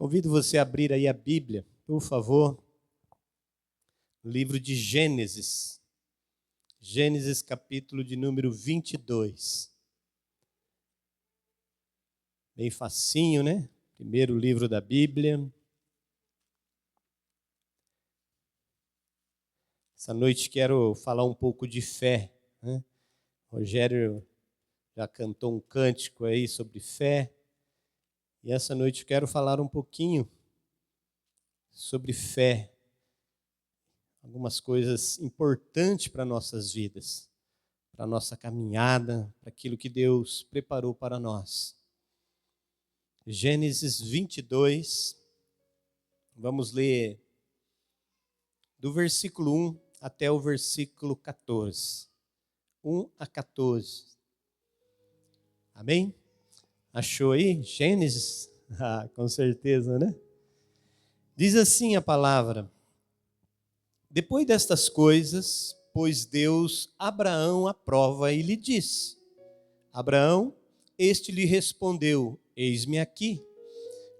Convido você a abrir aí a Bíblia, por favor, no livro de Gênesis. Gênesis, capítulo de número 22. Bem facinho, né? Primeiro livro da Bíblia. Essa noite quero falar um pouco de fé, né? Rogério já cantou um cântico aí sobre fé. E essa noite quero falar um pouquinho sobre fé. Algumas coisas importantes para nossas vidas, para a nossa caminhada, para aquilo que Deus preparou para nós. Gênesis 22, vamos ler do versículo 1 até o versículo 14. 1 a 14. Amém? Achou aí? Gênesis? Ah, com certeza, né? Diz assim a palavra: Depois destas coisas, pôs Deus Abraão à prova e lhe disse: Abraão, este lhe respondeu: Eis-me aqui.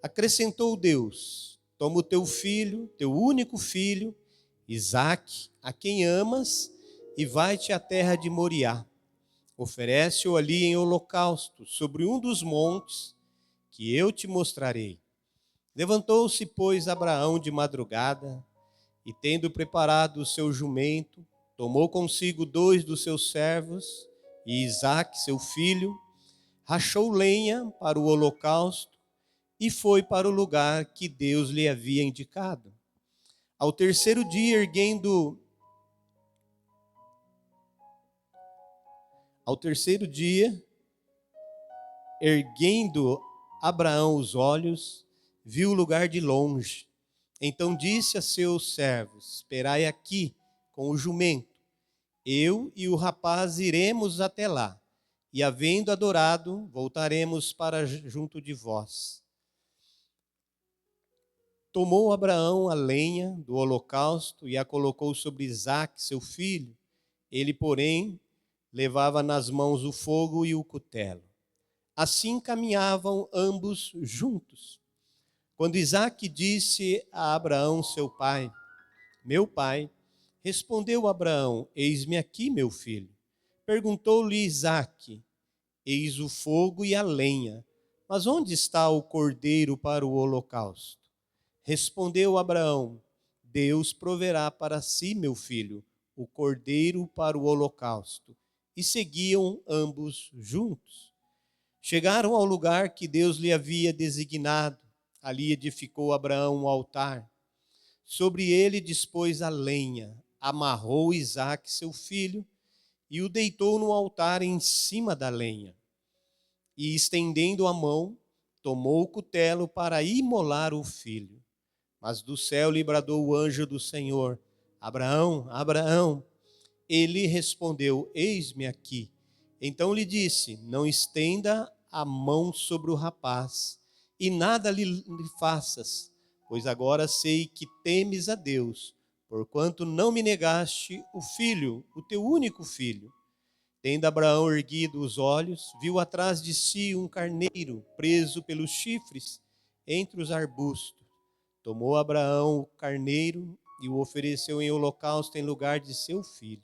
Acrescentou Deus: Toma o teu filho, teu único filho, Isaque, a quem amas, e vai-te à terra de Moriá. Oferece-o ali em holocausto, sobre um dos montes que eu te mostrarei. Levantou-se, pois, Abraão de madrugada, e tendo preparado o seu jumento, tomou consigo 2 dos seus servos, e Isaque, seu filho, rachou lenha para o holocausto, e foi para o lugar que Deus lhe havia indicado. Ao terceiro dia, erguendo Abraão os olhos, viu o lugar de longe. Então disse a seus servos: Esperai aqui com o jumento. Eu e o rapaz iremos até lá, e havendo adorado, voltaremos para junto de vós. Tomou Abraão a lenha do holocausto e a colocou sobre Isaque, seu filho. Ele, porém, levava nas mãos o fogo e o cutelo. Assim caminhavam ambos juntos. Quando Isaque disse a Abraão, seu pai: Meu pai, respondeu Abraão: Eis-me aqui, meu filho. Perguntou-lhe Isaque: Eis o fogo e a lenha, mas onde está o cordeiro para o holocausto? Respondeu Abraão: Deus proverá para si, meu filho, o cordeiro para o holocausto. E seguiam ambos juntos. Chegaram ao lugar que Deus lhe havia designado. Ali edificou Abraão um altar. Sobre ele dispôs a lenha, amarrou Isaque, seu filho, e o deitou no altar em cima da lenha. E, estendendo a mão, tomou o cutelo para imolar o filho. Mas do céu lhe bradou o anjo do Senhor: Abraão, Abraão. Ele respondeu: Eis-me aqui. Então lhe disse: Não estenda a mão sobre o rapaz, e nada lhe faças, pois agora sei que temes a Deus, porquanto não me negaste o filho, o teu único filho. Tendo Abraão erguido os olhos, viu atrás de si um carneiro preso pelos chifres entre os arbustos. Tomou Abraão o carneiro e o ofereceu em holocausto em lugar de seu filho.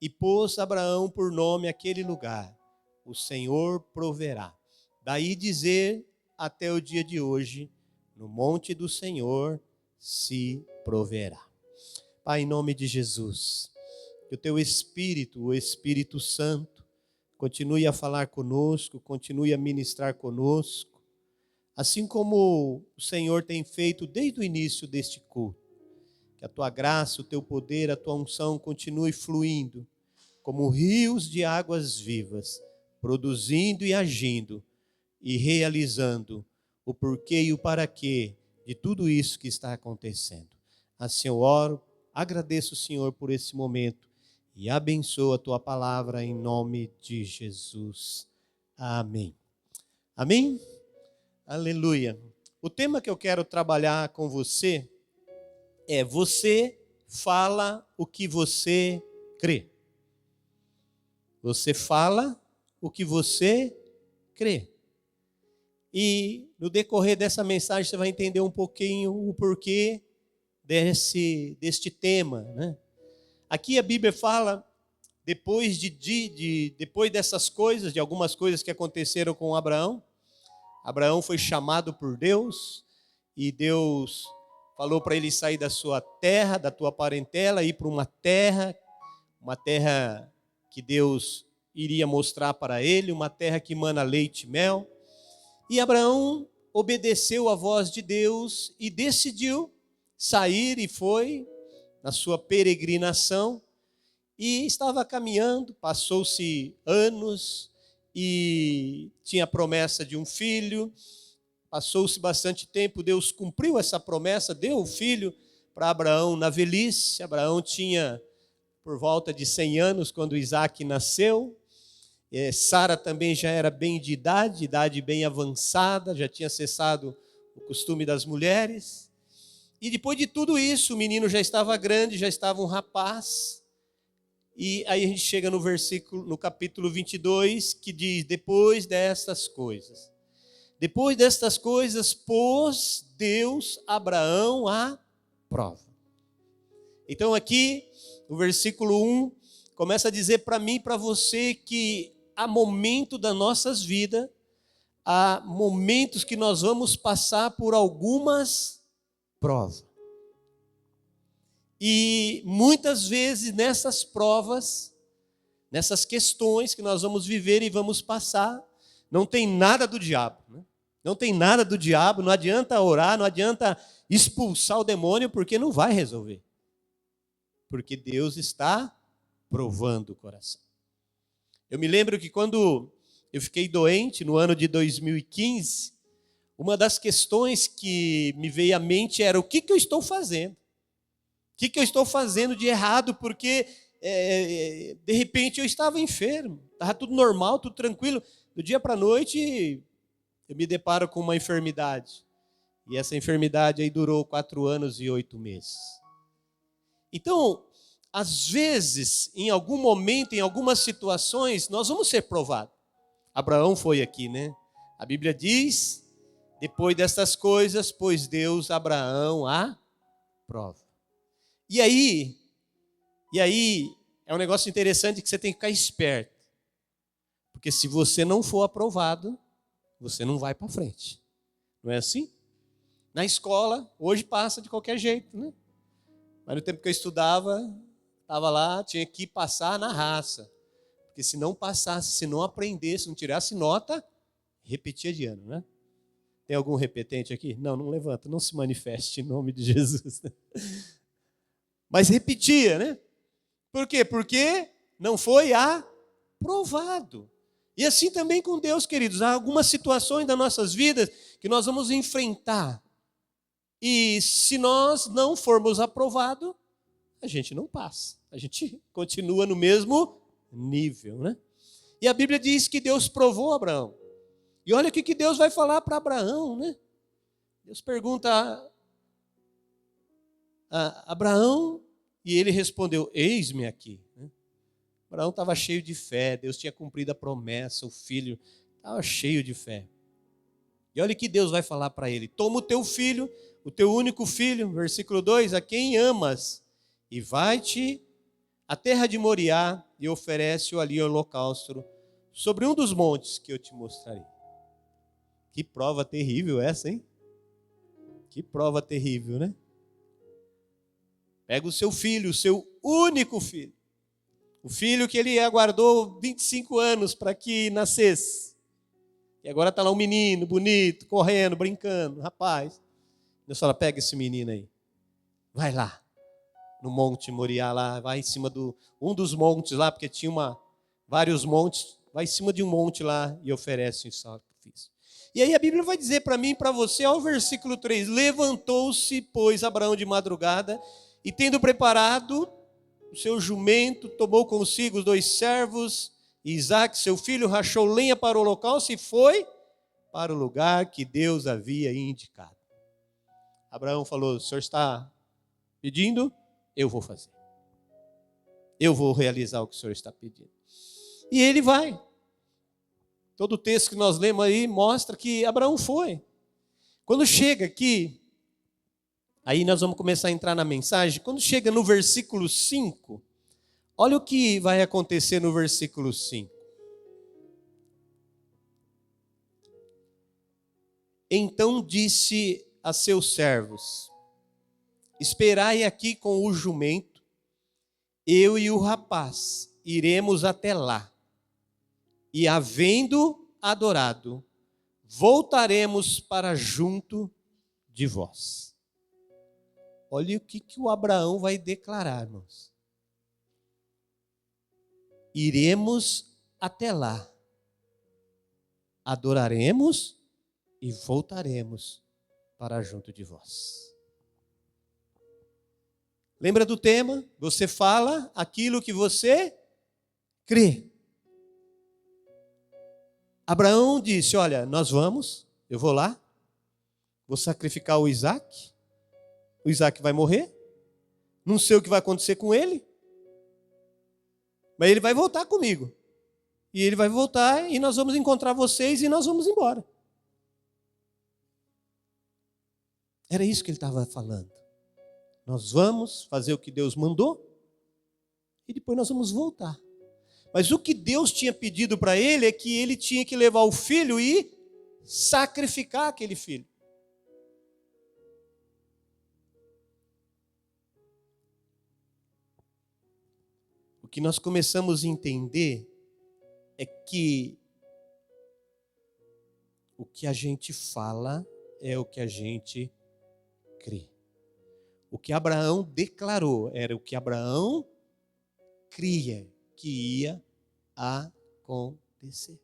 E pôs Abraão por nome aquele lugar: O Senhor proverá. Daí dizer até o dia de hoje: No monte do Senhor se proverá. Pai, em nome de Jesus, que o teu Espírito, o Espírito Santo, continue a falar conosco, continue a ministrar conosco, assim como o Senhor tem feito desde o início deste culto. Que a tua graça, o teu poder, a tua unção continue fluindo como rios de águas vivas, produzindo e agindo e realizando o porquê e o para quê de tudo isso que está acontecendo. Assim eu oro, agradeço, Senhor, por esse momento e abençoa a tua palavra em nome de Jesus. Amém. Amém? Aleluia. O tema que eu quero trabalhar com você é: você fala o que você crê. Você fala o que você crê. E no decorrer dessa mensagem você vai entender um pouquinho o porquê deste tema, né? Aqui a Bíblia fala, depois dessas coisas, de algumas coisas que aconteceram com Abraão, Abraão foi chamado por Deus, e Deus falou para ele sair da sua terra, da tua parentela, ir para uma terra que Deus iria mostrar para ele, uma terra que mana leite e mel. E Abraão obedeceu à voz de Deus e decidiu sair, e foi na sua peregrinação, e estava caminhando, passou-se anos, e tinha a promessa de um filho, passou-se bastante tempo, Deus cumpriu essa promessa, deu o filho para Abraão na velhice. Abraão tinha por volta de 100 anos quando Isaac nasceu. Sara também já era bem de idade bem avançada, já tinha cessado o costume das mulheres. E depois de tudo isso, o menino já estava grande, já estava um rapaz. E aí a gente chega no capítulo 22, que diz: depois destas coisas, pôs Deus Abraão à prova. Então aqui, o versículo 1 começa a dizer para mim e para você que há momento das nossas vidas, há momentos que nós vamos passar por algumas provas. E muitas vezes nessas provas, nessas questões que nós vamos viver e vamos passar, não tem nada do diabo, né? Não tem nada do diabo, não adianta orar, não adianta expulsar o demônio, porque não vai resolver. Porque Deus está provando o coração. Eu me lembro que quando eu fiquei doente, no ano de 2015, uma das questões que me veio à mente era: o que eu estou fazendo? O que eu estou fazendo de errado? Porque, de repente, eu estava enfermo, estava tudo normal, tudo tranquilo. Do dia para a noite, eu me deparo com uma enfermidade. E essa enfermidade aí durou 4 anos e 8 meses. Então, às vezes, em algum momento, em algumas situações, nós vamos ser provados. Abraão foi aqui, né? A Bíblia diz: depois dessas coisas, pôs Deus Abraão à prova. E aí, é um negócio interessante que você tem que ficar esperto. Porque se você não for aprovado, você não vai para frente. Não é assim? Na escola, hoje passa de qualquer jeito, né? Mas no tempo que eu estudava, estava lá, tinha que passar na raça. Porque se não passasse, se não aprendesse, não tirasse nota, repetia de ano, né? Tem algum repetente aqui? Não levanta, não se manifeste em nome de Jesus. Mas repetia, né? Por quê? Porque não foi aprovado. E assim também com Deus, queridos. Há algumas situações das nossas vidas que nós vamos enfrentar. E se nós não formos aprovados, a gente não passa. A gente continua no mesmo nível, né? E a Bíblia diz que Deus provou Abraão. E olha o que Deus vai falar para Abraão, né? Deus pergunta a Abraão, e ele respondeu: eis-me aqui. Abraão estava cheio de fé, Deus tinha cumprido a promessa, o filho estava cheio de fé. E olha o que Deus vai falar para ele: toma o teu filho, o teu único filho, versículo 2, a quem amas, e vai-te à terra de Moriá e oferece-o ali ao holocausto, sobre um dos montes que eu te mostrarei. Que prova terrível essa, hein? Que prova terrível, né? Pega o seu filho, o seu único filho, o filho que ele aguardou 25 anos para que nascesse. E agora está lá um menino bonito, correndo, brincando, rapaz. Deus fala: pega esse menino aí, vai lá no Monte Moriá, lá, vai em cima um dos montes lá, porque tinha vários montes, vai em cima de um monte lá e oferece um sacrifício. E aí a Bíblia vai dizer para mim e para você, ao versículo 3, levantou-se, pois, Abraão de madrugada, e tendo preparado o seu jumento, tomou consigo os 2 servos, e Isaque, seu filho, rachou lenha para o holocausto e foi para o lugar que Deus havia indicado. Abraão falou: o senhor está pedindo? Eu vou fazer. Eu vou realizar o que o senhor está pedindo. E ele vai. Todo o texto que nós lemos aí mostra que Abraão foi. Quando chega aqui, aí nós vamos começar a entrar na mensagem. Quando chega no versículo 5, olha o que vai acontecer no versículo 5. Então disse a seus servos: esperai aqui com o jumento, eu e o rapaz iremos até lá, e havendo adorado, voltaremos para junto de vós. Olha o que o Abraão vai declarar, irmãos. Iremos até lá, adoraremos e voltaremos para junto de vós. Lembra do tema? Você fala aquilo que você crê. Abraão disse: olha, nós vamos, eu vou lá, vou sacrificar o Isaac vai morrer, não sei o que vai acontecer com ele, mas ele vai voltar comigo. E ele vai voltar e nós vamos encontrar vocês e nós vamos embora. Era isso que ele estava falando. Nós vamos fazer o que Deus mandou e depois nós vamos voltar. Mas o que Deus tinha pedido para ele é que ele tinha que levar o filho e sacrificar aquele filho. O que nós começamos a entender é que o que a gente fala é o que a gente crê. O que Abraão declarou era o que Abraão cria que ia acontecer.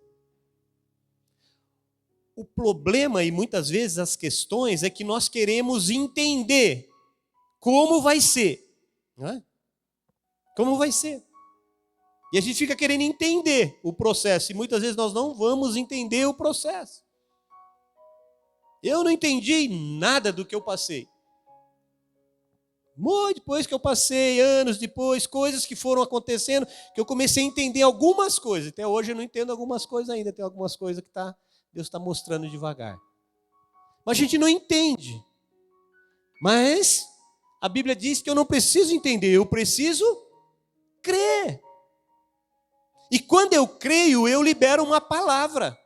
O problema e muitas vezes as questões é que nós queremos entender como vai ser, não é? Como vai ser? E a gente fica querendo entender o processo e muitas vezes nós não vamos entender o processo. Eu não entendi nada do que eu passei. Muito depois que eu passei, anos depois, coisas que foram acontecendo, que eu comecei a entender algumas coisas. Até hoje eu não entendo algumas coisas ainda, tem algumas coisas que Deus está mostrando devagar. Mas a gente não entende. Mas a Bíblia diz que eu não preciso entender, eu preciso crer. E quando eu creio, eu libero uma palavra.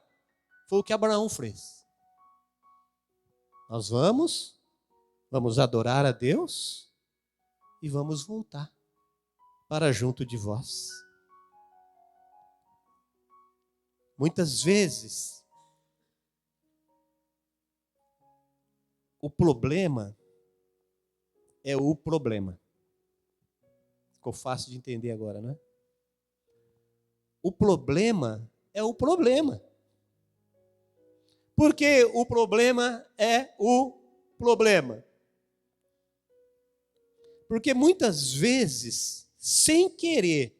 Foi o que Abraão fez. Nós vamos adorar a Deus e vamos voltar para junto de vós. Muitas vezes, o problema é o problema. Ficou fácil de entender agora, não é? O problema é o problema. Porque o problema é o problema. Porque muitas vezes, sem querer,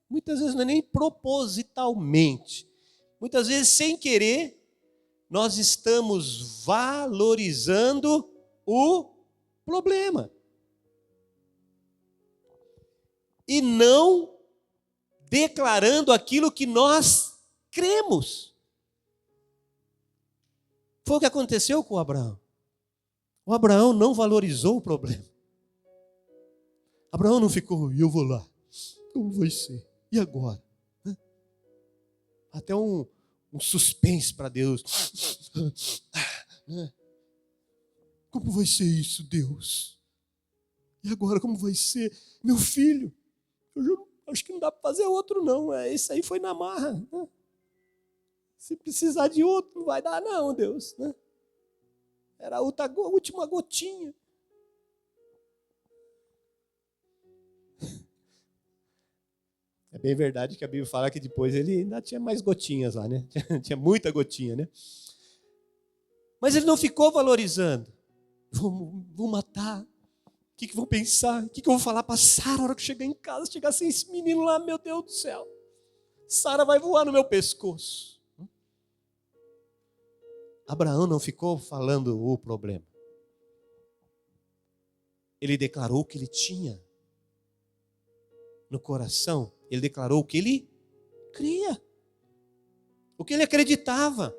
muitas vezes não é nem propositalmente, muitas vezes sem querer, nós estamos valorizando o problema. E não declarando aquilo que nós cremos. Foi o que aconteceu com Abraão. O Abraão não valorizou o problema. Abraão não ficou, eu vou lá. Como vai ser? E agora? Até um suspense para Deus. Como vai ser isso, Deus? E agora como vai ser? Meu filho, eu acho que não dá para fazer outro não. Esse aí foi na marra. Se precisar de outro, não vai dar não, Deus. Era a última gotinha. É bem verdade que a Bíblia fala que depois ele ainda tinha mais gotinhas lá, né? Tinha muita gotinha, né? Mas ele não ficou valorizando. Vou matar. O que vão pensar? O que eu vou falar para Sara na hora que chegar em casa? Chegar sem esse menino lá, meu Deus do céu. Sara vai voar no meu pescoço. Abraão não ficou falando o problema. Ele declarou o que ele tinha no coração. Ele declarou o que ele cria. o que ele acreditava.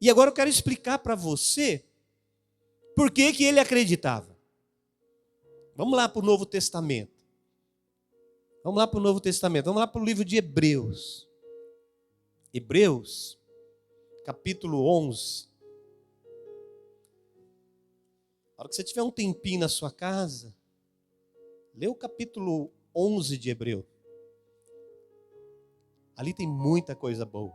E agora eu quero explicar para você por que ele acreditava. Vamos lá para o Novo Testamento. Vamos lá para o Novo Testamento. Vamos lá para o livro de Hebreus. Hebreus, capítulo 11. Na hora que você tiver um tempinho na sua casa, lê o capítulo 11 de Hebreus. Ali tem muita coisa boa.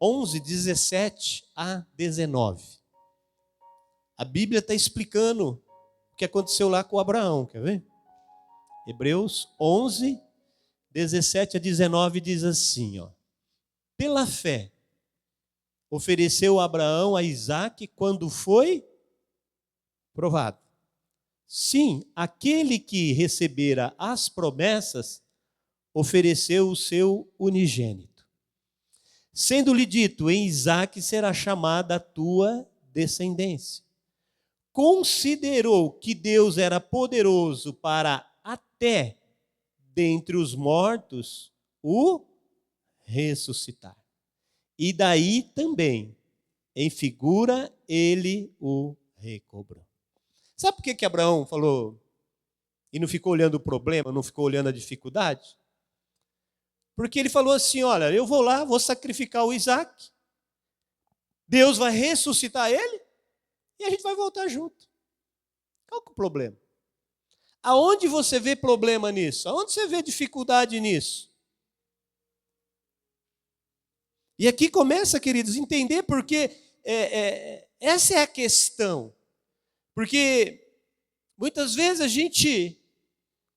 11, 17 a 19. A Bíblia está explicando o que aconteceu lá com Abraão, quer ver? Hebreus 11, 17 a 19 diz assim, ó. Pela fé, ofereceu Abraão a Isaque quando foi provado. Sim, aquele que recebera as promessas, ofereceu o seu unigênito. Sendo-lhe dito, em Isaque será chamada a tua descendência. Considerou que Deus era poderoso para até dentre os mortos o ressuscitar. E daí também, em figura, ele o recobrou. Sabe por que Abraão falou e não ficou olhando o problema, não ficou olhando a dificuldade? Porque ele falou assim, olha, eu vou lá, vou sacrificar o Isaque, Deus vai ressuscitar ele e a gente vai voltar junto. Qual que é o problema? Aonde você vê problema nisso? Aonde você vê dificuldade nisso? E aqui começa, queridos, a entender porque essa é a questão. Porque muitas vezes a gente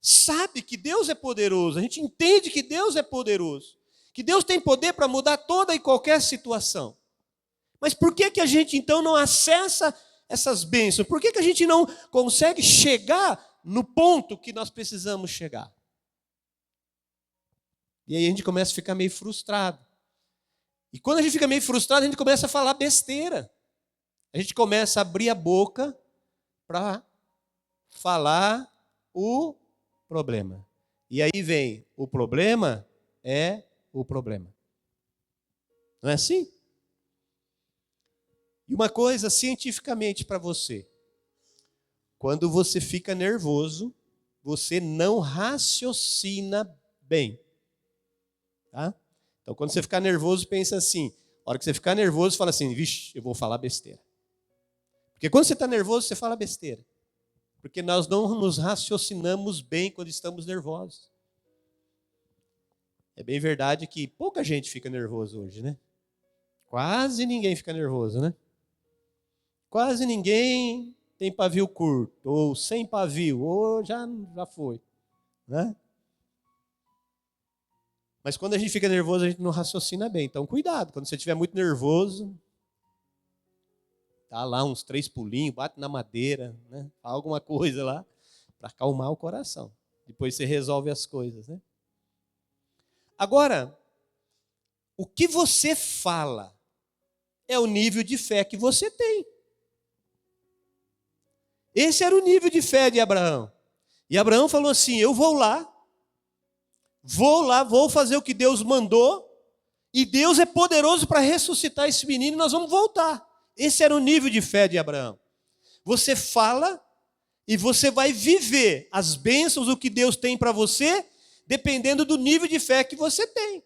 sabe que Deus é poderoso, a gente entende que Deus é poderoso, que Deus tem poder para mudar toda e qualquer situação. Mas por que a gente então não acessa essas bênçãos? Por que a gente não consegue chegar no ponto que nós precisamos chegar? E aí a gente começa a ficar meio frustrado. E quando a gente fica meio frustrado, a gente começa a falar besteira. A gente começa a abrir a boca para falar o problema. E aí vem, o problema é o problema. Não é assim? E uma coisa cientificamente para você. Quando você fica nervoso, você não raciocina bem. Tá? Então, quando você ficar nervoso, pensa assim. A hora que você ficar nervoso, fala assim, vixe, eu vou falar besteira. Porque quando você está nervoso, você fala besteira. Porque nós não nos raciocinamos bem quando estamos nervosos. É bem verdade que pouca gente fica nervoso hoje, né? Quase ninguém fica nervoso, né? Quase ninguém tem pavio curto, ou sem pavio, ou já foi, né? Mas quando a gente fica nervoso, a gente não raciocina bem. Então, cuidado, quando você estiver muito nervoso, dá lá uns 3 pulinhos, bate na madeira, né? Fala alguma coisa lá, para acalmar o coração. Depois você resolve as coisas, né? Agora, o que você fala é o nível de fé que você tem. Esse era o nível de fé de Abraão. E Abraão falou assim, eu vou lá, vou fazer o que Deus mandou, e Deus é poderoso para ressuscitar esse menino e nós vamos voltar. Esse era o nível de fé de Abraão. Você fala e você vai viver as bênçãos, o que Deus tem para você, dependendo do nível de fé que você tem.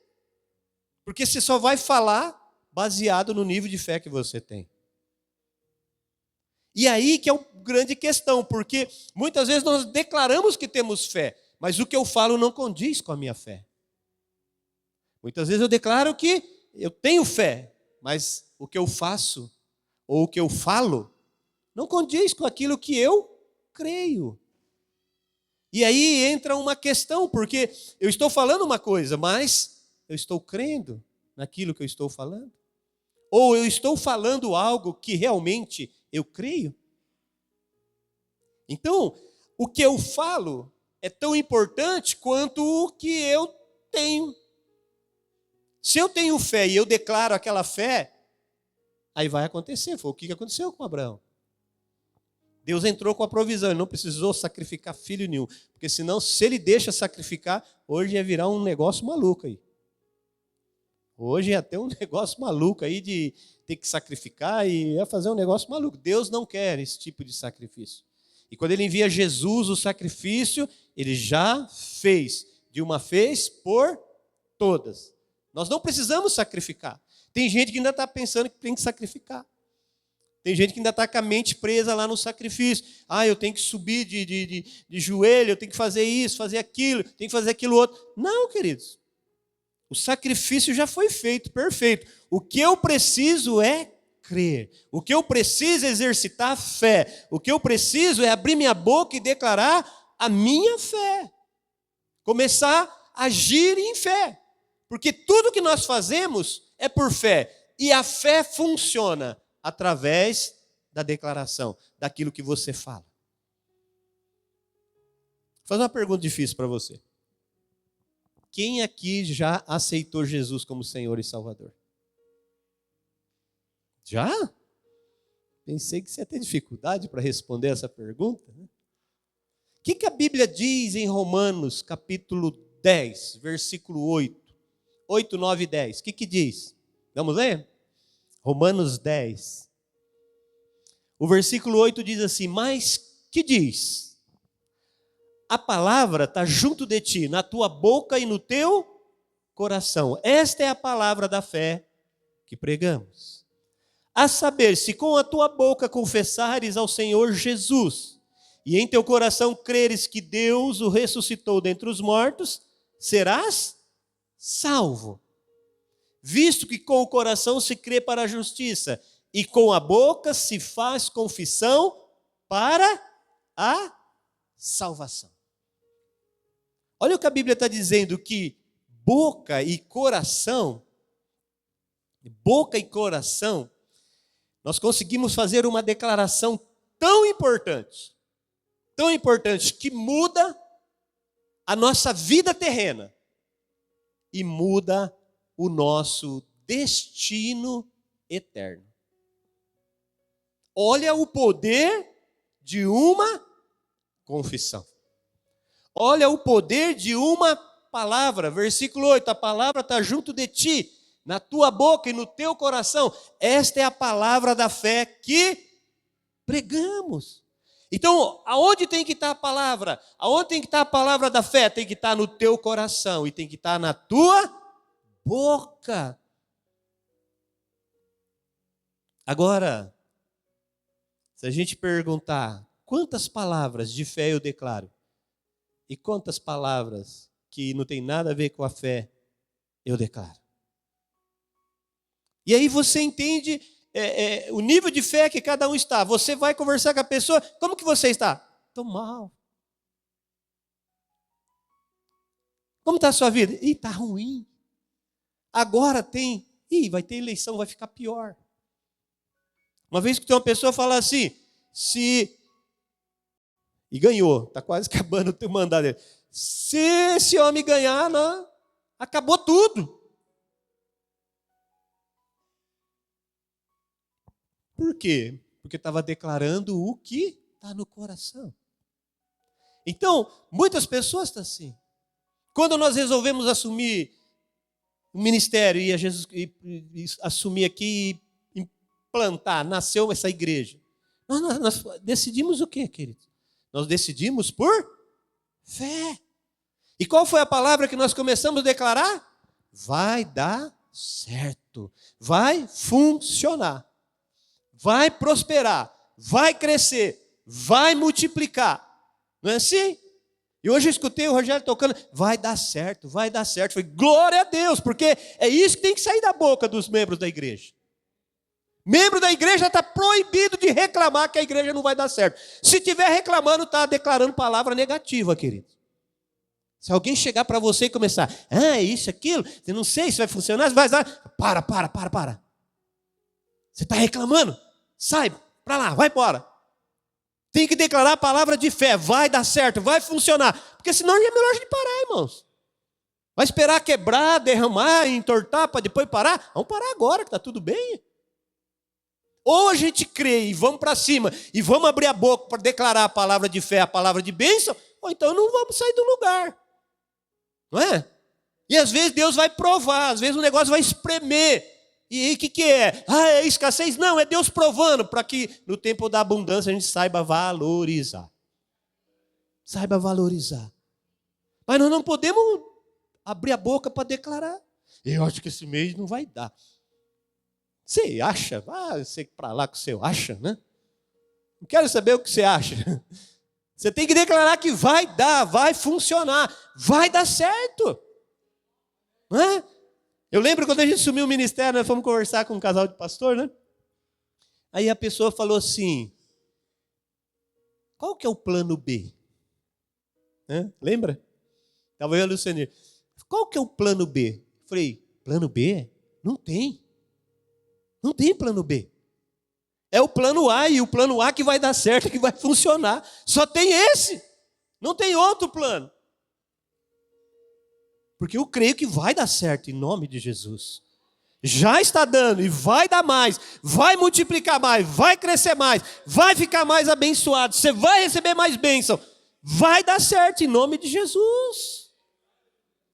Porque você só vai falar baseado no nível de fé que você tem. E aí que é uma grande questão, porque muitas vezes nós declaramos que temos fé, mas o que eu falo não condiz com a minha fé. Muitas vezes eu declaro que eu tenho fé, mas o que eu faço ou o que eu falo não condiz com aquilo que eu creio. E aí entra uma questão, porque eu estou falando uma coisa, mas eu estou crendo naquilo que eu estou falando? Ou eu estou falando algo que realmente eu creio? Então, o que eu falo é tão importante quanto o que eu tenho. Se eu tenho fé e eu declaro aquela fé, aí vai acontecer. Foi o que aconteceu com Abraão. Deus entrou com a provisão, ele não precisou sacrificar filho nenhum. Porque senão, se ele deixa sacrificar, hoje ia virar um negócio maluco aí. Hoje é até um negócio maluco aí de ter que sacrificar e é fazer um negócio maluco. Deus não quer esse tipo de sacrifício. E quando ele envia Jesus, o sacrifício, ele já fez, de uma vez por todas. Nós não precisamos sacrificar. Tem gente que ainda está pensando que tem que sacrificar. Tem gente que ainda está com a mente presa lá no sacrifício. Eu tenho que subir de joelho, eu tenho que fazer isso, fazer aquilo, tenho que fazer aquilo outro. Não, queridos. O sacrifício já foi feito, perfeito. O que eu preciso é crer. O que eu preciso é exercitar a fé. O que eu preciso é abrir minha boca e declarar a minha fé. Começar a agir em fé. Porque tudo que nós fazemos é por fé. E a fé funciona através da declaração, daquilo que você fala. Vou fazer uma pergunta difícil para você. Quem aqui já aceitou Jesus como Senhor e Salvador? Já? Pensei que você ia ter dificuldade para responder essa pergunta. O que a Bíblia diz em Romanos, capítulo 10, versículo 8? 8, 9 e 10. O que diz? Vamos ler? Romanos 10. O versículo 8 diz assim: mas que diz? A palavra está junto de ti, na tua boca e no teu coração. Esta é a palavra da fé que pregamos. A saber, se com a tua boca confessares ao Senhor Jesus, e em teu coração creres que Deus o ressuscitou dentre os mortos, serás salvo. Visto que com o coração se crê para a justiça, e com a boca se faz confissão para a salvação. Olha o que a Bíblia está dizendo, que boca e coração, nós conseguimos fazer uma declaração tão importante, que muda a nossa vida terrena e muda o nosso destino eterno. Olha o poder de uma confissão. Olha o poder de uma palavra. Versículo 8, a palavra está junto de ti, na tua boca e no teu coração. Esta é a palavra da fé que pregamos. Então, aonde tem que estar a palavra? Aonde tem que estar a palavra da fé? Tem que estar no teu coração e tem que estar na tua boca. Agora, se a gente perguntar, quantas palavras de fé eu declaro? E quantas palavras que não tem nada a ver com a fé eu declaro? E aí você entende o nível de fé que cada um está. Você vai conversar com a pessoa, como que você está? Estou mal. Como está a sua vida? Está ruim. Agora vai ter eleição, vai ficar pior. Uma vez que tem uma pessoa fala assim, e ganhou, está quase acabando o teu mandato dele. Se esse homem ganhar, não, acabou tudo. Por quê? Porque estava declarando o que está no coração. Então, muitas pessoas estão assim. Quando nós resolvemos assumir o ministério e assumir aqui e implantar, nasceu essa igreja. Nós decidimos o quê, querido? Nós decidimos por fé. E qual foi a palavra que nós começamos a declarar? Vai dar certo. Vai funcionar. Vai prosperar. Vai crescer. Vai multiplicar. Não é assim? E hoje eu escutei o Rogério tocando, vai dar certo, vai dar certo. Falei, glória a Deus, porque é isso que tem que sair da boca dos membros da igreja. Membro da igreja está proibido de reclamar que a igreja não vai dar certo. Se estiver reclamando, está declarando palavra negativa, querido. Se alguém chegar para você e começar, isso, aquilo, eu não sei se vai funcionar, vai dar. Para. Você está reclamando? Sai para lá, vai embora. Tem que declarar a palavra de fé, vai dar certo, vai funcionar. Porque senão é melhor a gente parar, irmãos. Vai esperar quebrar, derramar, entortar para depois parar? Vamos parar agora que está tudo bem. Ou a gente crê e vamos para cima e vamos abrir a boca para declarar a palavra de fé, a palavra de bênção, ou então não vamos sair do lugar. Não é? E às vezes Deus vai provar, às vezes o negócio vai espremer. E aí o que é? É escassez? Não, é Deus provando, para que no tempo da abundância a gente saiba valorizar. Saiba valorizar. Mas nós não podemos abrir a boca para declarar. Eu acho que esse mês não vai dar. Você acha? Você para lá que você acha, né? Não quero saber o que você acha. Você tem que declarar que vai dar, vai funcionar, vai dar certo. Não é? Eu lembro quando a gente assumiu o ministério, nós fomos conversar com um casal de pastor, né? Aí a pessoa falou assim, qual que é o plano B? Lembra? Estava eu e a Luciane. Qual que é o plano B? Eu falei, plano B? Não tem. Não tem plano B. É o plano A, e o plano A que vai dar certo, que vai funcionar. Só tem esse. Não tem outro plano. Porque eu creio que vai dar certo em nome de Jesus. Já está dando e vai dar mais, vai multiplicar mais, vai crescer mais, vai ficar mais abençoado, você vai receber mais bênção. Vai dar certo em nome de Jesus.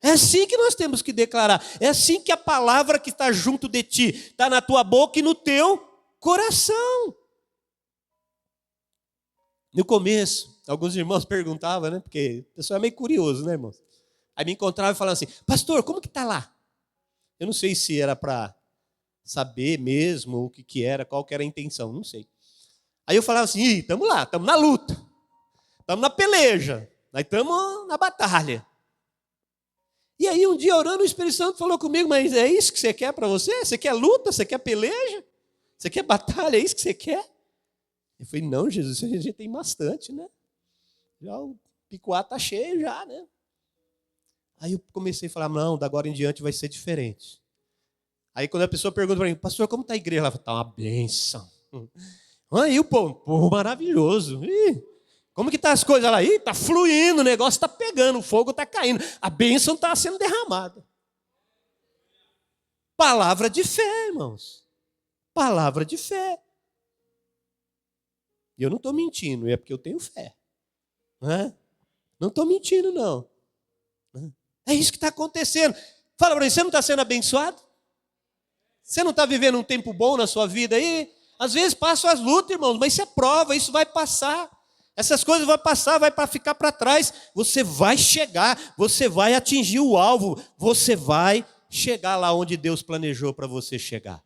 É assim que nós temos que declarar. É assim que a palavra que está junto de ti está na tua boca e no teu coração. No começo, alguns irmãos perguntavam, né? Porque o pessoal é meio curioso, né, irmãos? Aí me encontrava e falava assim, pastor, como que está lá? Eu não sei se era para saber mesmo o que era, qual que era a intenção, não sei. Aí eu falava assim, estamos lá, estamos na luta, estamos na peleja, nós estamos na batalha. E aí um dia orando, o Espírito Santo falou comigo, mas é isso que você quer para você? Você quer luta? Você quer peleja? Você quer batalha? É isso que você quer? Eu falei, não, Jesus, a gente tem bastante, né? Já o picuá está cheio já, né? Aí eu comecei a falar, não, da agora em diante vai ser diferente. Aí quando a pessoa pergunta para mim, pastor, como está a igreja? Ela fala, está uma bênção. Aí o povo maravilhoso. Ih, como que tá as coisas lá? Está fluindo, o negócio está pegando, o fogo está caindo. A bênção está sendo derramada. Palavra de fé, irmãos. Palavra de fé. E eu não estou mentindo, é porque eu tenho fé. Não estou mentindo, não. É isso que está acontecendo. Fala para mim, você não está sendo abençoado? Você não está vivendo um tempo bom na sua vida aí? Às vezes passam as lutas, irmãos, mas isso é prova, isso vai passar. Essas coisas vão passar, vai para ficar para trás. Você vai chegar, você vai atingir o alvo, você vai chegar lá onde Deus planejou para você chegar.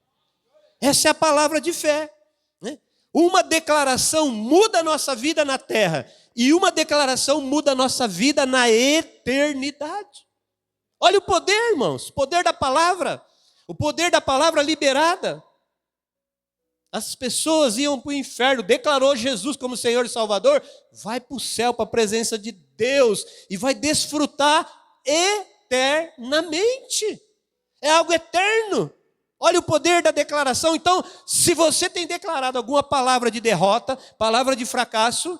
Essa é a palavra de fé. Né? Uma declaração muda a nossa vida na terra e uma declaração muda a nossa vida na eternidade. Olha o poder, irmãos, o poder da palavra. O poder da palavra liberada. As pessoas iam para o inferno, declarou Jesus como Senhor e Salvador, vai para o céu, para a presença de Deus, e vai desfrutar eternamente. É algo eterno. Olha o poder da declaração. Então, se você tem declarado alguma palavra de derrota, palavra de fracasso,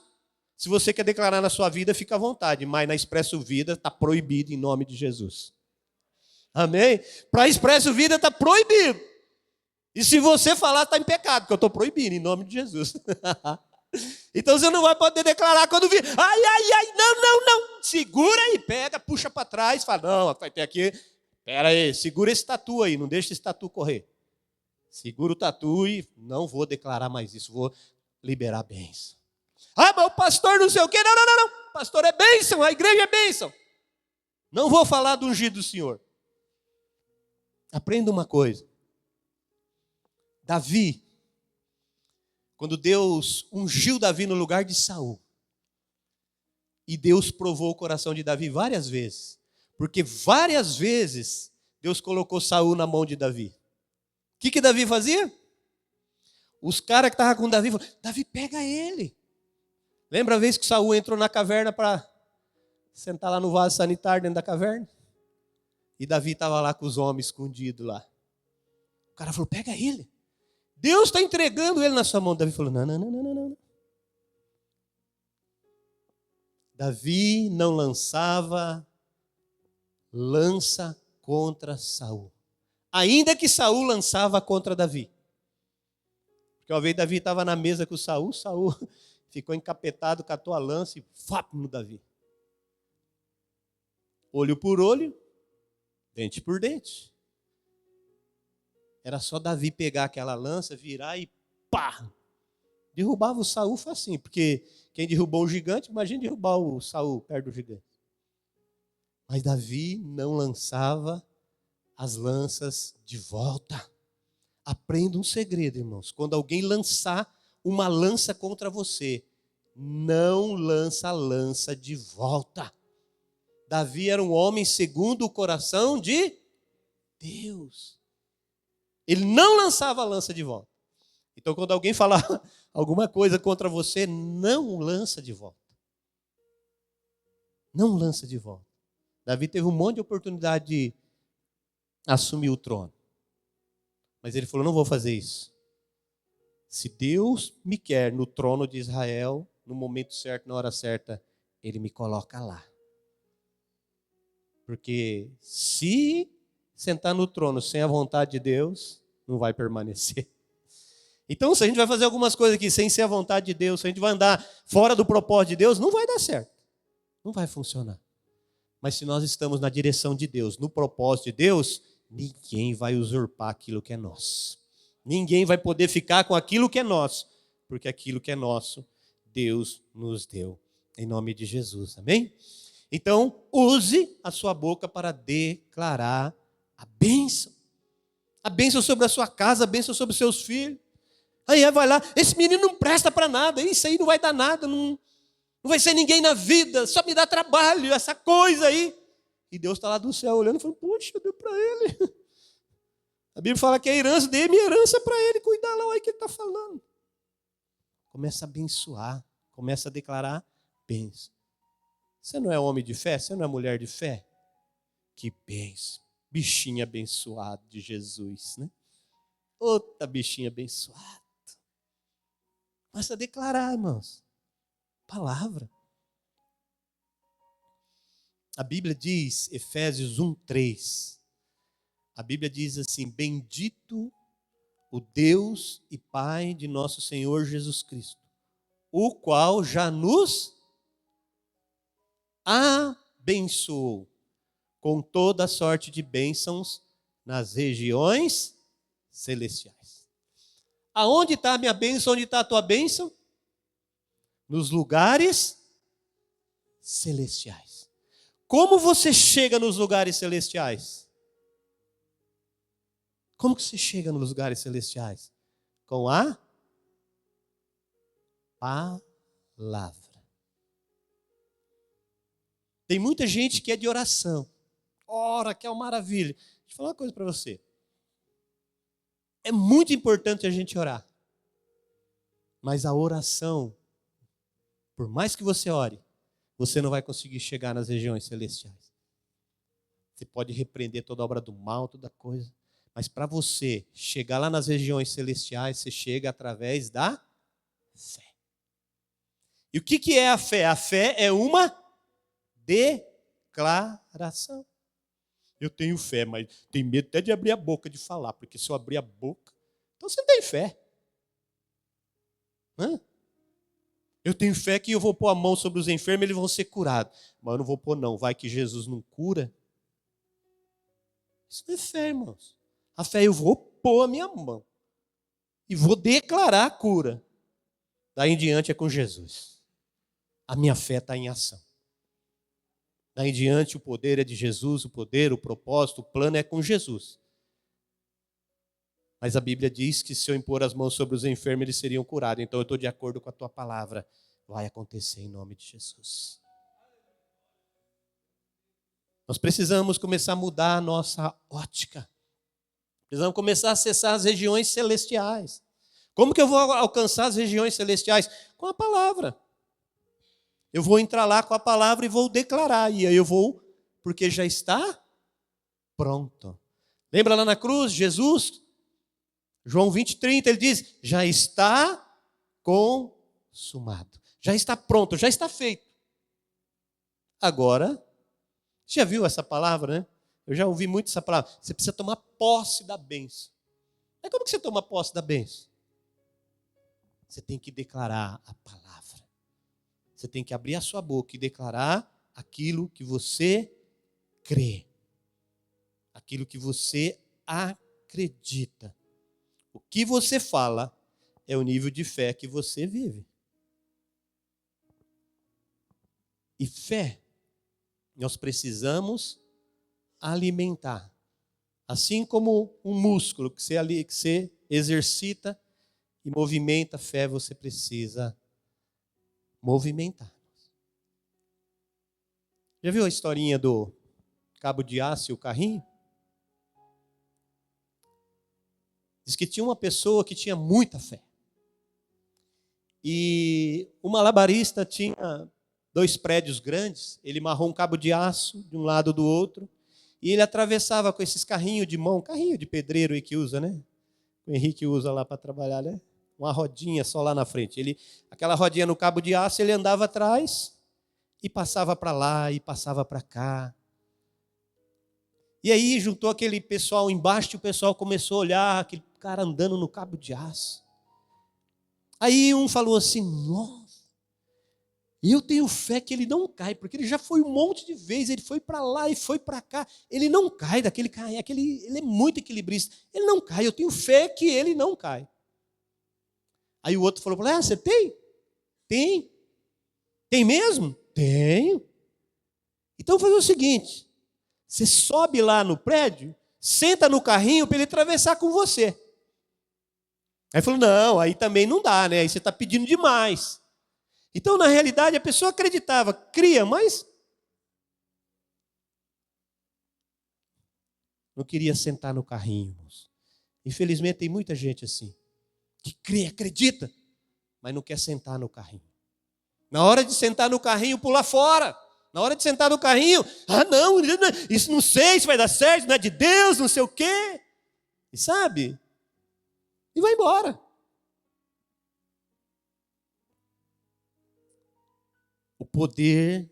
se você quer declarar na sua vida, fica à vontade, mas na Expresso Vida está proibido em nome de Jesus. Amém? Para Expresso Vida está proibido. E se você falar, está em pecado, porque eu estou proibindo, em nome de Jesus. Então você não vai poder declarar quando vir. Ai, não. Segura aí, pega, puxa para trás, fala, não, vai ter aqui. Espera aí, segura esse tatu aí, não deixa esse tatu correr. Segura o tatu e não vou declarar mais isso, vou liberar bênção. Mas o pastor não sei o quê. Não. O pastor é bênção, a igreja é bênção. Não vou falar do ungido do Senhor. Aprenda uma coisa. Davi, quando Deus ungiu Davi no lugar de Saul, e Deus provou o coração de Davi várias vezes, porque várias vezes Deus colocou Saul na mão de Davi. O que Davi fazia? Os caras que estavam com Davi falaram, Davi, pega ele. Lembra a vez que Saul entrou na caverna para sentar lá no vaso sanitário dentro da caverna? E Davi estava lá com os homens escondidos lá. O cara falou, pega ele. Deus está entregando ele na sua mão. Davi falou, não. Davi não lançava lança contra Saul. Ainda que Saul lançava contra Davi. Porque uma vez Davi estava na mesa com Saul ficou encapetado, catou a lança e no Davi. Olho por olho, dente por dente. Era só Davi pegar aquela lança, virar e pá! Derrubava o Saul facinho, porque quem derrubou o gigante, imagina derrubar o Saul perto do gigante. Mas Davi não lançava as lanças de volta. Aprenda um segredo, irmãos. Quando alguém lançar uma lança contra você, não lança a lança de volta. Davi era um homem segundo o coração de Deus. Ele não lançava a lança de volta. Então, quando alguém falar alguma coisa contra você, não lança de volta. Não lança de volta. Davi teve um monte de oportunidade de assumir o trono. Mas ele falou, não vou fazer isso. Se Deus me quer no trono de Israel, no momento certo, na hora certa, Ele me coloca lá. Porque se sentar no trono sem a vontade de Deus, não vai permanecer. Então, se a gente vai fazer algumas coisas aqui sem ser a vontade de Deus, se a gente vai andar fora do propósito de Deus, não vai dar certo. Não vai funcionar. Mas se nós estamos na direção de Deus, no propósito de Deus, ninguém vai usurpar aquilo que é nosso. Ninguém vai poder ficar com aquilo que é nosso, porque aquilo que é nosso, Deus nos deu. Em nome de Jesus, amém? Então, use a sua boca para declarar a bênção. A bênção sobre a sua casa, a bênção sobre os seus filhos. Aí vai lá, esse menino não presta para nada, isso aí não vai dar nada, não vai ser ninguém na vida, só me dá trabalho, essa coisa aí. E Deus está lá do céu olhando e falando, poxa, deu para ele. A Bíblia fala que a herança dele, minha herança é para ele, cuidar lá, olha o que ele está falando. Começa a abençoar, começa a declarar bênção. Você não é homem de fé? Você não é mulher de fé? Que bênção. Bichinho abençoado de Jesus, né? Outra bichinha abençoada. Começa a declarar, irmãos. Palavra. A Bíblia diz, Efésios 1:3. A Bíblia diz assim, bendito o Deus e Pai de nosso Senhor Jesus Cristo, o qual já nos abençoou com toda sorte de bênçãos nas regiões celestiais. Aonde está a minha bênção? Onde está a tua bênção? Nos lugares celestiais. Como você chega nos lugares celestiais? Como que você chega nos lugares celestiais? Com a palavra. Tem muita gente que é de oração. Ora, que é uma maravilha. Deixa eu falar uma coisa para você. É muito importante a gente orar. Mas a oração, por mais que você ore, você não vai conseguir chegar nas regiões celestiais. Você pode repreender toda a obra do mal, toda coisa. Mas para você chegar lá nas regiões celestiais, você chega através da fé. E o que é a fé? A fé é uma declaração. Eu tenho fé, mas tenho medo até de abrir a boca de falar, porque se eu abrir a boca, então você não tem fé. Hã? Eu tenho fé que eu vou pôr a mão sobre os enfermos e eles vão ser curados. Mas eu não vou pôr não, vai que Jesus não cura. Isso não é fé, irmãos. A fé eu vou pôr a minha mão e vou declarar a cura. Daí em diante é com Jesus. A minha fé está em ação. Daí em diante o poder é de Jesus, o poder, o propósito, o plano é com Jesus. Mas a Bíblia diz que se eu impor as mãos sobre os enfermos, eles seriam curados. Então eu estou de acordo com a tua palavra. Vai acontecer em nome de Jesus. Nós precisamos começar a mudar a nossa ótica. Precisamos começar a acessar as regiões celestiais. Como que eu vou alcançar as regiões celestiais? Com a palavra. Eu vou entrar lá com a palavra e vou declarar. E aí eu vou, porque já está pronto. Lembra lá na cruz, Jesus, João 20:30, ele diz, já está consumado. Já está pronto, já está feito. Agora, já viu essa palavra, né? Eu já ouvi muito essa palavra. Você precisa tomar posse da bênção. Mas como que você toma posse da bênção? Você tem que declarar a palavra. Você tem que abrir a sua boca e declarar aquilo que você crê. aquilo que você acredita. O que você fala é o nível de fé que você vive. E fé, nós precisamos alimentar. Assim como um músculo que você exercita e movimenta, fé você precisa movimentar. Já viu a historinha do cabo de aço e o carrinho? Diz que tinha uma pessoa que tinha muita fé. E o malabarista tinha 2 prédios grandes, ele amarrou um cabo de aço de um lado do outro, e ele atravessava com esses carrinhos de mão, carrinho de pedreiro aí que usa, né? O Henrique usa lá para trabalhar, né? Uma rodinha só lá na frente. Aquela rodinha no cabo de aço, ele andava atrás e passava para lá e passava para cá. E aí juntou aquele pessoal embaixo e o pessoal começou a olhar aquele cara andando no cabo de aço. Aí um falou assim, nossa, eu tenho fé que ele não cai, porque ele já foi um monte de vezes, ele foi para lá e foi para cá, ele não cai daquele carrinho, ele é muito equilibrista, ele não cai, eu tenho fé que ele não cai. Aí o outro falou, você tem? Tem. Tem mesmo? Tenho. Então faz o seguinte, você sobe lá no prédio, senta no carrinho para ele atravessar com você. Aí falou, não, aí também não dá, né? Aí você está pedindo demais. Então, na realidade, a pessoa acreditava, cria, mas não queria sentar no carrinho. Infelizmente, tem muita gente assim, que crê, acredita, mas não quer sentar no carrinho. Na hora de sentar no carrinho, pula fora. Na hora de sentar no carrinho, não, isso não sei se vai dar certo, não é de Deus, não sei o quê. E sabe? E vai embora. O poder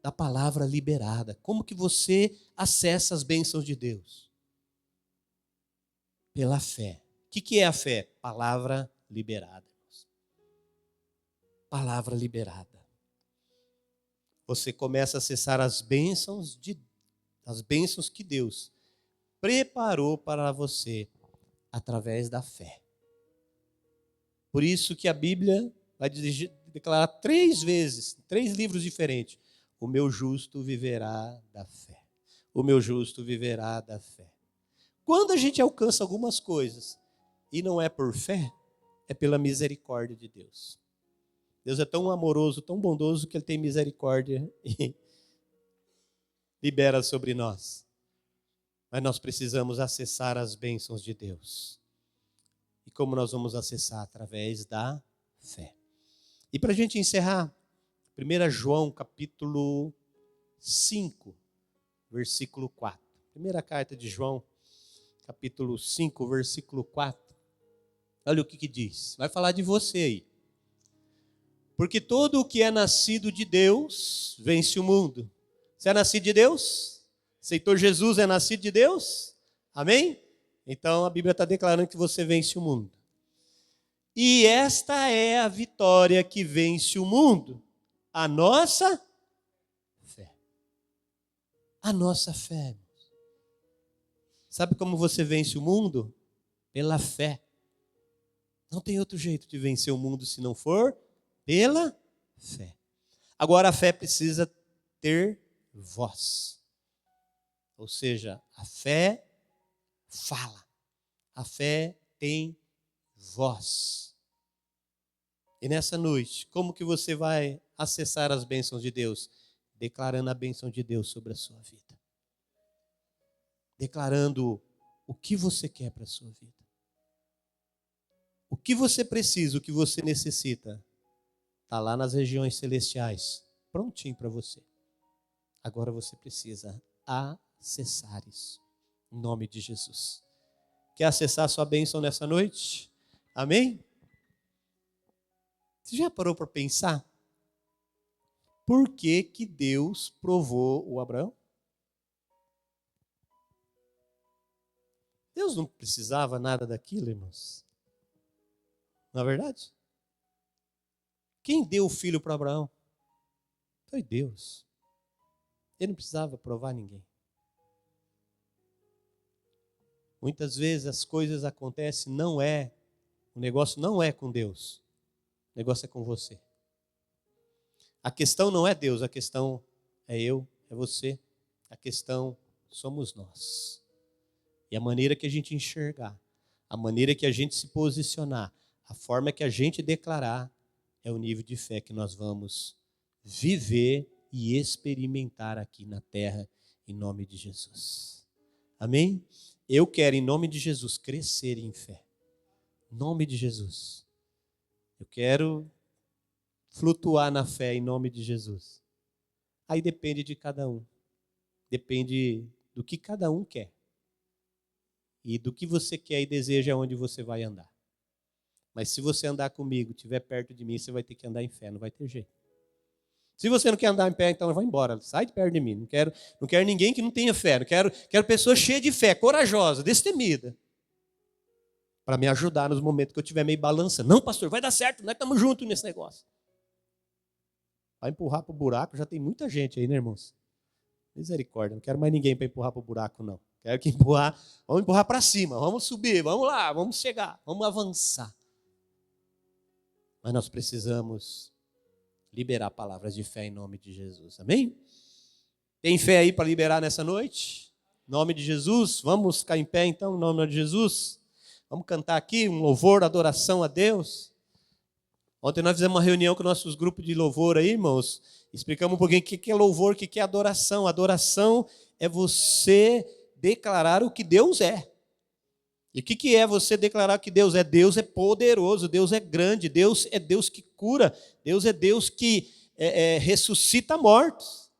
da palavra liberada. Como que você acessa as bênçãos de Deus? Pela fé. O que é a fé? Palavra liberada. Palavra liberada. Você começa a acessar as bênçãos que Deus preparou para você através da fé. Por isso que a Bíblia vai declarar 3 vezes, 3 livros diferentes, o meu justo viverá da fé. O meu justo viverá da fé. Quando a gente alcança algumas coisas e não é por fé, é pela misericórdia de Deus. Deus é tão amoroso, tão bondoso, que Ele tem misericórdia e libera sobre nós. Mas nós precisamos acessar as bênçãos de Deus. E como nós vamos acessar? Através da fé. E para a gente encerrar, 1 João capítulo 5, versículo 4. Primeira carta de João, capítulo 5, versículo 4. Olha o que diz. Vai falar de você aí. Porque todo o que é nascido de Deus vence o mundo. Você é nascido de Deus? Aceitou Jesus, é nascido de Deus? Amém? Então a Bíblia está declarando que você vence o mundo. E esta é a vitória que vence o mundo. A nossa fé. A nossa fé. Sabe como você vence o mundo? Pela fé. Não tem outro jeito de vencer o mundo se não for pela fé. Agora a fé precisa ter voz. Ou seja, a fé fala. A fé tem voz. E nessa noite, como que você vai acessar as bênçãos de Deus? Declarando a bênção de Deus sobre a sua vida. Declarando o que você quer para a sua vida. O que você precisa, o que você necessita, está lá nas regiões celestiais, prontinho para você. Agora você precisa acessar isso. Em nome de Jesus. Quer acessar a sua bênção nessa noite? Amém? Você já parou para pensar? Por que que Deus provou o Abraão? Deus não precisava nada daquilo, irmãos. Não é verdade? Quem deu o filho para Abraão? Foi Deus. Ele não precisava provar ninguém. Muitas vezes as coisas acontecem, o negócio não é com Deus, o negócio é com você. A questão não é Deus, a questão é eu, é você, a questão somos nós. E a maneira que a gente enxergar, a maneira que a gente se posicionar, a forma que a gente declarar, é o nível de fé que nós vamos viver e experimentar aqui na terra, em nome de Jesus. Amém? Eu quero, em nome de Jesus, crescer em fé. Em nome de Jesus. Eu quero flutuar na fé, em nome de Jesus. Aí depende de cada um. Depende do que cada um quer. E do que você quer e deseja é onde você vai andar. Mas se você andar comigo, estiver perto de mim, você vai ter que andar em fé, não vai ter jeito. Se você não quer andar em pé, então vai embora, sai de perto de mim. Não quero ninguém que não tenha fé, quero pessoa cheia de fé, corajosa, destemida, para me ajudar nos momentos que eu estiver meio balançando. Não, pastor, vai dar certo, nós estamos juntos nesse negócio. Vai empurrar para o buraco, já tem muita gente aí, né, irmãos? Misericórdia, não quero mais ninguém para empurrar para o buraco, não. Quero que vamos empurrar para cima, vamos subir, vamos lá, vamos chegar, vamos avançar. Mas nós precisamos liberar palavras de fé em nome de Jesus, amém? Tem fé aí para liberar nessa noite? Em nome de Jesus, vamos ficar em pé então, em nome de Jesus. Vamos cantar aqui um louvor, adoração a Deus. Ontem nós fizemos uma reunião com nossos grupos de louvor aí, irmãos. Explicamos um pouquinho o que é louvor, o que é adoração. Adoração é você declarar o que Deus é. E o que é você declarar que Deus é? Deus é poderoso, Deus é grande, Deus é Deus que cura, Deus é Deus que ressuscita mortos.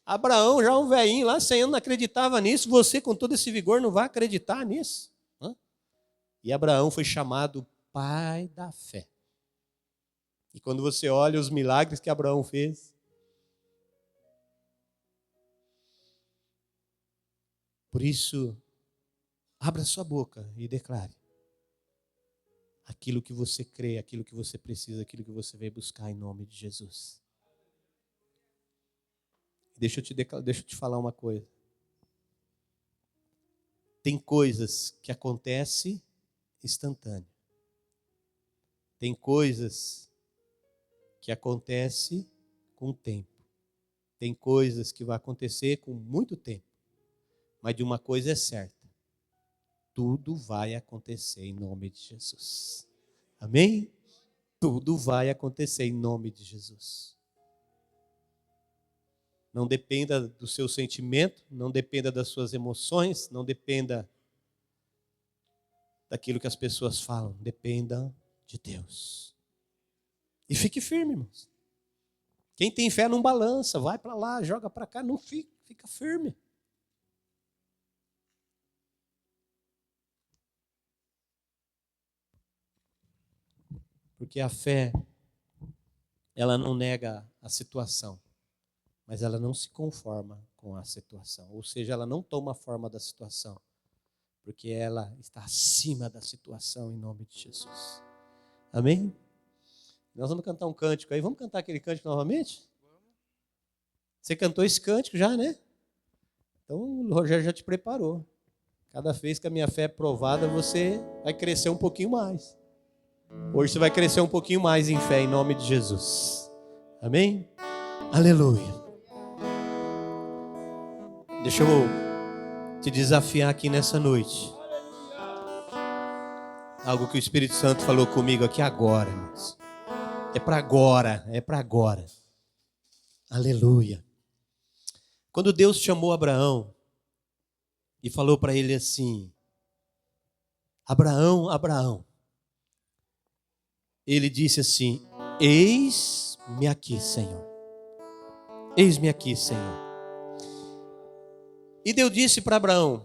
Abraão, já um velhinho lá, 100 anos, não acreditava nisso. Você, com todo esse vigor, não vai acreditar nisso? E Abraão foi chamado pai da fé. E quando você olha os milagres que Abraão fez, por isso, abra sua boca e declare aquilo que você crê, aquilo que você precisa, aquilo que você veio buscar em nome de Jesus. Deixa eu te falar uma coisa. Tem coisas que acontecem instantâneo. Tem coisas que acontecem com o tempo. Tem coisas que vão acontecer com muito tempo. Mas de uma coisa é certa. Tudo vai acontecer em nome de Jesus. Amém? Tudo vai acontecer em nome de Jesus. Não dependa do seu sentimento, não dependa das suas emoções, não dependa daquilo que as pessoas falam. Dependa de Deus. E fique firme, irmãos. Quem tem fé não balança, vai para lá, joga para cá, não fica firme. Porque a fé, ela não nega a situação, mas ela não se conforma com a situação. Ou seja, ela não toma a forma da situação, porque ela está acima da situação em nome de Jesus. Amém? Nós vamos cantar um cântico aí. Vamos cantar aquele cântico novamente? Você cantou esse cântico já, né? Então o Rogério já te preparou. Cada vez que a minha fé é provada, você vai crescer um pouquinho mais. Hoje você vai crescer um pouquinho mais em fé, em nome de Jesus. Amém? Aleluia. Deixa eu te desafiar aqui nessa noite. Algo que o Espírito Santo falou comigo aqui agora, irmãos. É para agora, é para agora. Aleluia. Quando Deus chamou Abraão e falou para ele assim: Abraão, Abraão. Ele disse assim: eis-me aqui, Senhor. Eis-me aqui, Senhor. E Deus disse para Abraão: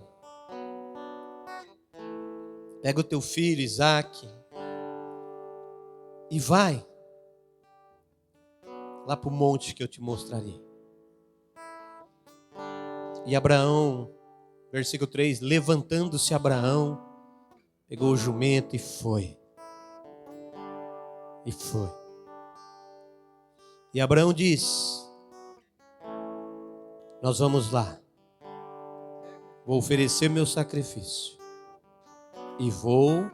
pega o teu filho Isaque e vai lá para o monte que eu te mostrarei. E Abraão, versículo 3, levantando-se Abraão, pegou o jumento e foi. E foi. E Abraão diz: nós vamos lá. Vou oferecer meu sacrifício. e vou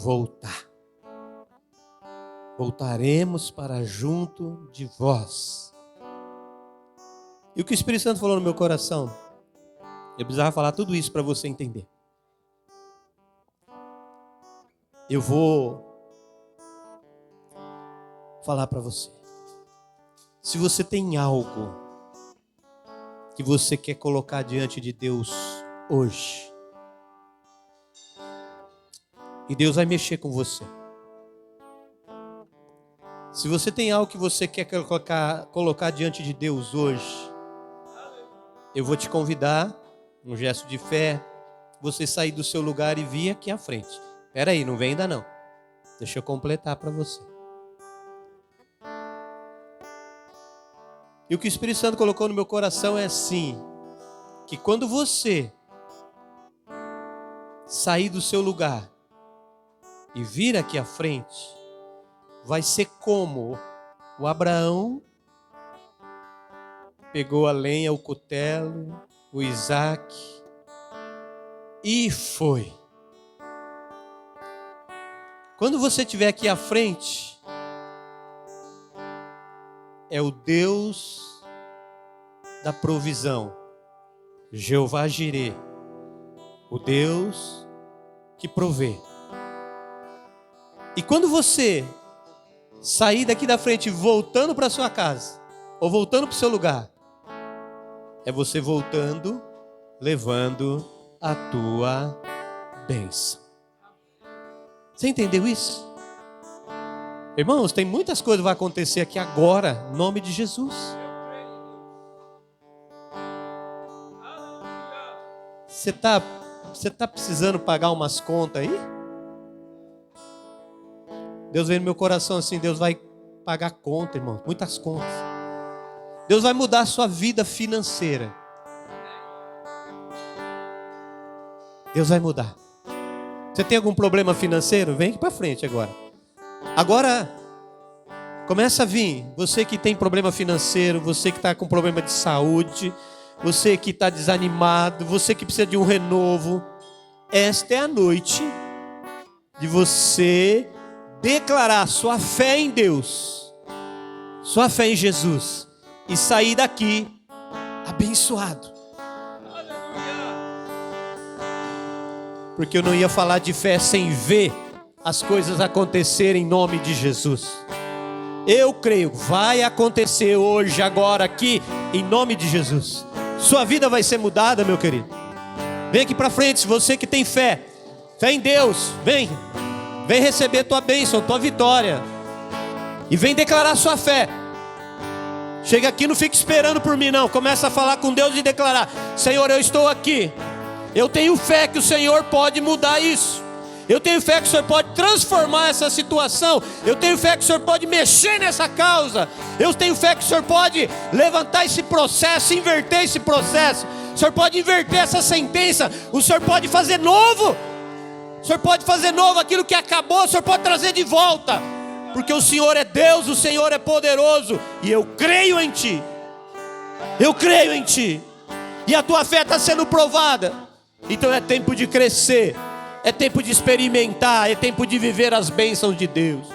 voltar. Voltaremos para junto de vós. E o que o Espírito Santo falou no meu coração? Eu precisava falar tudo isso para você entender. Eu vou falar para você. Se você tem algo que você quer colocar diante de Deus hoje, e Deus vai mexer com você. Se você tem algo que você quer colocar diante de Deus hoje, eu vou te convidar, um gesto de fé, você sair do seu lugar e vir aqui à frente. Espera aí, não vem ainda não. Deixa eu completar para você. E o que o Espírito Santo colocou no meu coração é assim, que quando você sair do seu lugar e vir aqui à frente, vai ser como o Abraão pegou a lenha, o cutelo, o Isaac e foi. Quando você estiver aqui à frente, é o Deus da provisão, Jeová Jirê, o Deus que provê. E quando você sair daqui da frente voltando para sua casa, ou voltando para o seu lugar, é você voltando, levando a tua bênção. Você entendeu isso? Irmãos, tem muitas coisas que vão acontecer aqui agora, em nome de Jesus. Você tá precisando pagar umas contas aí? Deus veio no meu coração assim, Deus vai pagar conta, irmão, muitas contas. Deus vai mudar a sua vida financeira. Deus vai mudar. Você tem algum problema financeiro? Vem aqui para frente agora. Agora, começa a vir. Você que tem problema financeiro, você que está com problema de saúde, você que está desanimado, você que precisa de um renovo. Esta é a noite de você declarar sua fé em Deus, sua fé em Jesus e sair daqui abençoado. Porque eu não ia falar de fé sem ver as coisas acontecerem em nome de Jesus. Eu creio, vai acontecer hoje, agora, aqui, em nome de Jesus. Sua vida vai ser mudada, meu querido. Vem aqui para frente, se você que tem fé em Deus, vem receber tua bênção, tua vitória. E vem declarar sua fé. Chega aqui, não fica esperando por mim não. Começa a falar com Deus e declarar: Senhor, eu estou aqui. Eu tenho fé que o Senhor pode mudar isso. Eu tenho fé que o Senhor pode transformar essa situação. Eu tenho fé que o Senhor pode mexer nessa causa. Eu tenho fé que o Senhor pode levantar esse processo, inverter esse processo. O Senhor pode inverter essa sentença. O Senhor pode fazer novo. O Senhor pode fazer novo aquilo que acabou. O Senhor pode trazer de volta. Porque o Senhor é Deus, o Senhor é poderoso. E eu creio em Ti. Eu creio em Ti. E a tua fé está sendo provada. Então é tempo de crescer. É tempo de experimentar. É tempo de viver as bênçãos de Deus.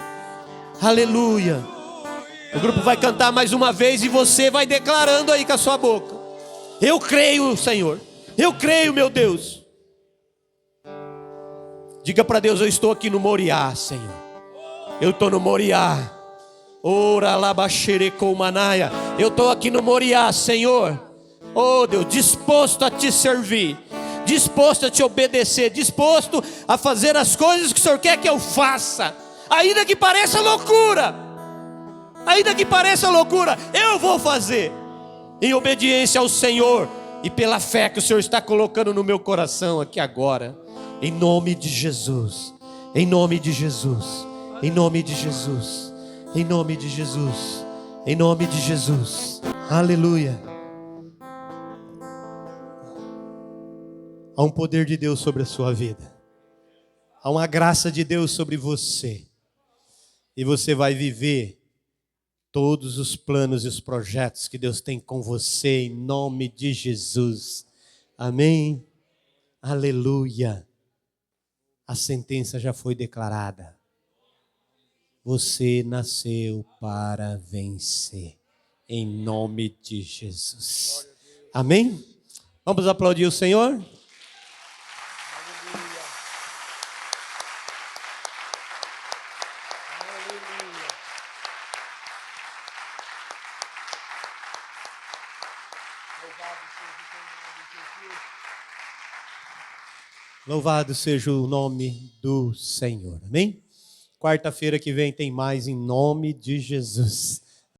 Aleluia. O grupo vai cantar mais uma vez e você vai declarando aí com a sua boca: eu creio, Senhor. Eu creio, meu Deus. Diga para Deus: eu estou aqui no Moriá, Senhor. Eu estou no Moriá. Ora labaxerecou manaia. Eu estou aqui no Moriá, Senhor. Oh Deus, disposto a te servir, disposto a te obedecer, disposto a fazer as coisas que o Senhor quer que eu faça. Ainda que pareça loucura, ainda que pareça loucura, eu vou fazer em obediência ao Senhor e pela fé que o Senhor está colocando no meu coração aqui agora. Em nome de Jesus, em nome de Jesus, em nome de Jesus, em nome de Jesus, em nome de Jesus. Aleluia. Há um poder de Deus sobre a sua vida. Há uma graça de Deus sobre você. E você vai viver todos os planos e os projetos que Deus tem com você, em nome de Jesus. Amém? Aleluia. a sentença já foi declarada. Você nasceu para vencer, em nome de Jesus. Amém? Vamos aplaudir o Senhor? Louvado seja o nome do Senhor. Amém? Quarta-feira que vem tem mais em nome de Jesus.